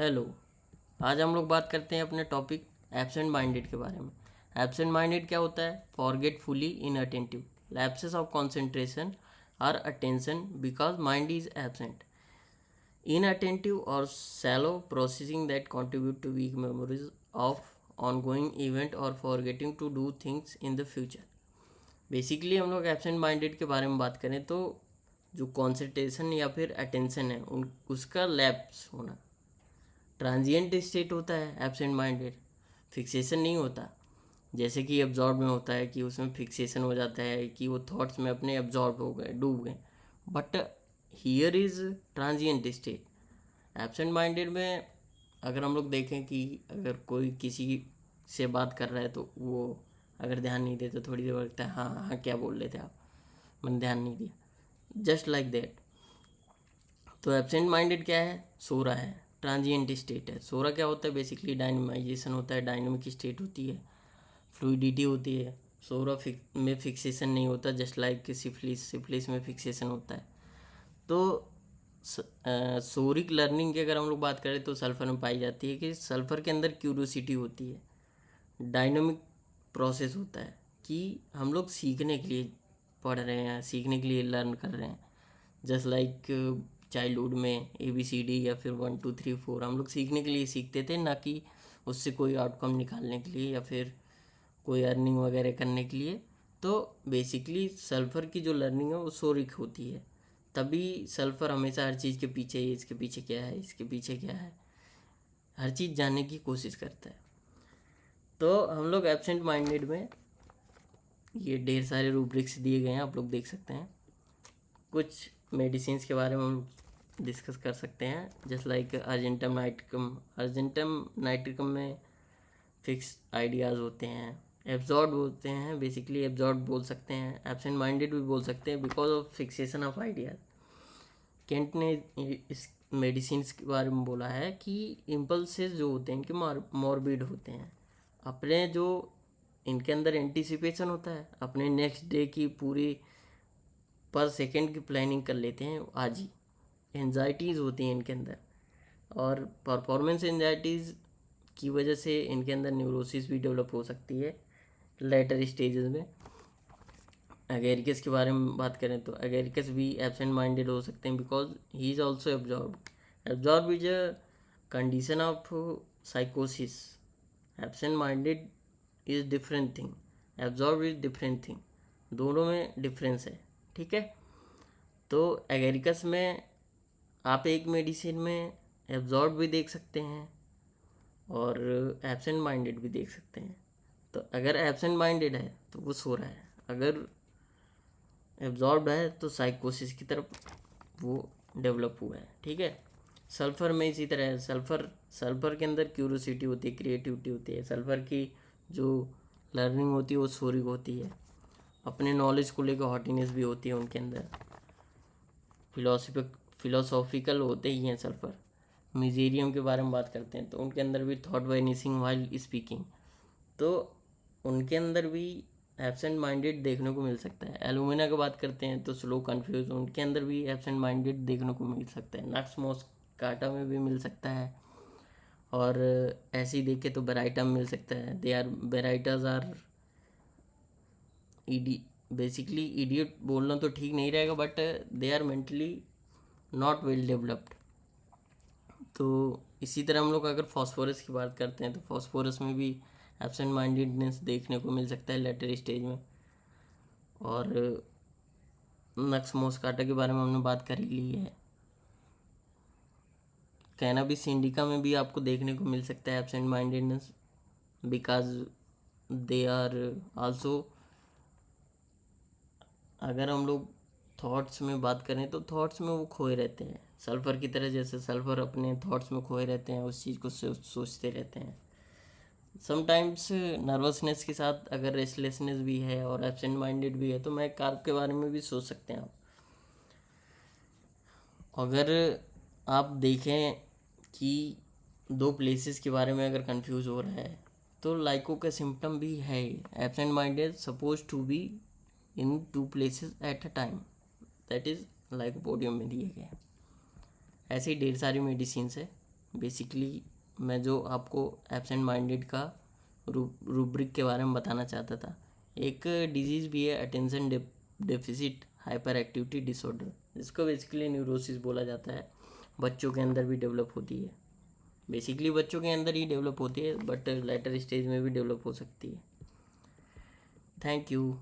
Hello. आज हम लोग बात करते हैं अपने टॉपिक एब्सेंट माइंडेड के बारे में। एब्सेंट माइंडेड क्या होता है? फॉरगेटफुली इनअटेंटिव, लैप्सेस ऑफ कंसंट्रेशन और attention because mind is absent, inattentive or shallow processing that contribute to weak memories of ongoing event or forgetting to do things in the future। Basically हम लोग absent minded के बारे में बात करें तो जो कॉन्सेंट्रेशन या फिर अटेंशन है उन उसका लैप्स होना, ट्रांजिएंट स्टेट होता है एब्सेंट माइंडेड, फिक्सेशन नहीं होता। जैसे कि एब्जॉर्ब में होता है कि उसमें फिक्सेशन हो जाता है कि वो थॉट्स में अपने एब्जॉर्ब हो गए, डूब गए, but here is transient state. Absent minded में अगर हम लोग देखें कि अगर कोई किसी से बात कर रहा है तो वो अगर ध्यान नहीं दे तो थोड़ी देर लगता है हाँ हाँ क्या बोल रहे थे आप, मैंने ध्यान नहीं दिया, जस्ट लाइक दैट। तो एब्सेंट माइंडेड क्या है? सो रहा है, ट्रांजिएंट स्टेट है। सो रहा क्या होता है? बेसिकली डायनेमाइजेशन होता है, डायनेमिक स्टेट होती है, फ्लूइडिटी होती है। सो रहा में फिक्सेशन नहीं होता, जस्ट लाइक सिफिलिस में फिक्सेशन होता है। तो सोरिक लर्निंग की अगर हम लोग बात करें तो सल्फर में पाई जाती है कि सल्फर के अंदर क्यूरोसिटी होती है, डायनामिक प्रोसेस होता है कि हम लोग सीखने के लिए पढ़ रहे हैं, सीखने के लिए लर्न कर रहे हैं। जस्ट लाइक चाइल्डहुड में ABCD या फिर 1 2 3 4 हम लोग सीखने के लिए सीखते थे, ना कि उससे कोई आउटकम निकालने के लिए या फिर कोई अर्निंग वगैरह करने के लिए। तो बेसिकली सल्फ़र की जो लर्निंग है वो सोरिक होती है, तभी सल्फ़र हमेशा हर चीज़ के पीछे, इसके पीछे क्या है, इसके पीछे क्या है, हर चीज़ जानने की कोशिश करता है। तो हम लोग एब्सेंट माइंडेड में ये ढेर सारे रूब्रिक्स दिए गए हैं, आप लोग देख सकते हैं। कुछ मेडिसिन के बारे में हम डिस्कस कर सकते हैं, just like argentum nitricum. Argentum nitricum में फिक्स आइडियाज़ होते हैं, एब्जॉर्ब होते हैं, बेसिकली एब्जॉर्ब बोल सकते हैं, एब्सेंट माइंडेड भी बोल सकते हैं because of fixation of ideas. Kent ने इस मेडिसिन के बारे में बोला है कि इम्पल्सेस जो होते हैं इनके मॉर्बिड होते हैं, अपने जो इनके अंदर एंटिसिपेशन होता है, अपने नेक्स्ट डे की पूरी पर सेकेंड की प्लानिंग कर लेते हैं आज ही। एनजाइटीज़ होती हैं इनके अंदर, और परफॉर्मेंस एनजाइटीज़ की वजह से इनके अंदर न्यूरोसिस भी डेवलप हो सकती है लेटर स्टेजेस में। एगेरिकस के बारे में बात करें तो एगेरिकस भी एब्सेंट माइंडेड हो सकते हैं because he is also absorb. Absorb is a condition of साइकोसिस, absent minded is different thing, absorb is different thing, दोनों में डिफरेंस है, ठीक है। तो एगेरिकस में आप एक मेडिसिन में एब्जॉर्ब भी देख सकते हैं और एब्सेंट माइंडेड भी देख सकते हैं। तो अगर एब्सेंट माइंडेड है तो वो सो रहा है, अगर एब्जॉर्ब्ड है तो साइकोसिस की तरफ वो डेवलप हुआ है, ठीक है। सल्फ़र में इसी तरह है, सल्फ़र के अंदर क्यूरोसिटी होती है, क्रिएटिविटी होती है। सल्फ़र की जो लर्निंग होती है वो सोरिक होती है, अपने नॉलेज को लेकर हॉटीनेस भी होती है उनके अंदर, फिलोसॉफिकल होते ही हैं सल्फ़र। मिजेरियम के बारे में बात करते हैं तो उनके अंदर भी थॉट वाइनिसिंग वाइल स्पीकिंग, तो उनके अंदर भी एब्सेंट माइंडेड देखने को मिल सकता है। एलुमिना की बात करते हैं तो स्लो कन्फ्यूज, उनके अंदर भी एब्सेंट माइंडेड देखने को मिल सकता है। नक्स मॉस्काटा में भी मिल सकता है, और ऐसे ही देखे तो बेराइटा में मिल सकता है। दे आर बेराइटाज आर ईडी, बेसिकली इडियट बोलना तो ठीक नहीं रहेगा, but they are mentally not well developed. तो इसी तरह हम लोग अगर फॉस्फोरस की बात करते हैं तो फॉस्फोरस में भी एब्सेंट माइंडेडनेस देखने को मिल सकता है लेटर स्टेज में। और नक्स मोस्काटा के बारे में हमने बात कर ही ली है। कैनाबिस इंडिका में भी आपको देखने को मिल सकता है absent mindedness because they are also, अगर हम लोग थॉट्स में बात करें तो थॉट्स में वो खोए रहते हैं, सल्फ़र की तरह। जैसे सल्फ़र अपने थॉट्स में खोए रहते हैं, उस चीज़ को सोचते रहते हैं। समटाइम्स नर्वसनेस के साथ अगर रेस्टलेसनेस भी है और एब्सेंट माइंडेड भी है तो मैं कार्ब के बारे में भी सोच सकते हैं आप। अगर आप देखें कि दो प्लेसेस के बारे में अगर कंफ्यूज हो रहा है तो लाइको का सिम्टम भी है। Absent minded suppose to be in 2 places at a time, that is lycopodium में दिए गए। ऐसे ही ढेर सारी मेडिसिन है, बेसिकली मैं जो आपको एब्सेंट माइंडेड का रूब्रिक के बारे में बताना चाहता था। एक डिजीज़ भी है attention deficit hyper activity disorder, जिसको बेसिकली न्यूरोसिस बोला जाता है। बच्चों के अंदर भी डेवलप होती है, बेसिकली बच्चों के अंदर ही डेवलप होती है, बट लेटर स्टेज में भी डेवलप हो सकती है। Thank you.